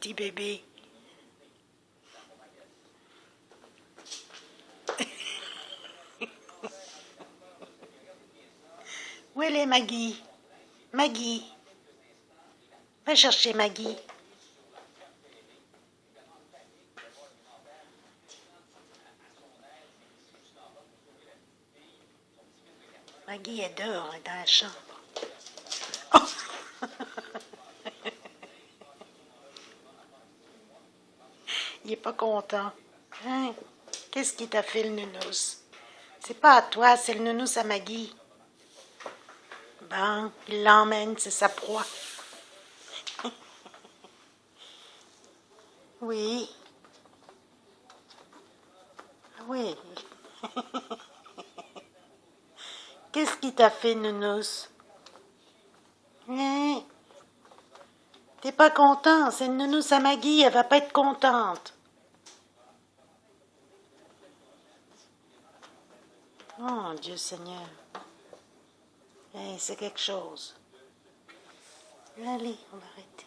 petit bébé. Où elle est, Maggie? Maggie. Va chercher Maggie. Maggie est dehors, elle est dans la chambre. Oh! Il est pas content. Hein? Qu'est-ce qui t'a fait le nounous? C'est pas à toi, c'est le nounous à Maggie. Bon, il l'emmène, c'est sa proie. Oui. Oui. Qu'est-ce qui t'a fait, nounous? Hein? T'es pas content, c'est le nounous à Maggie, elle va pas être contente. Oh, Dieu Seigneur. Hey, c'est quelque chose. Allez, on va arrêter.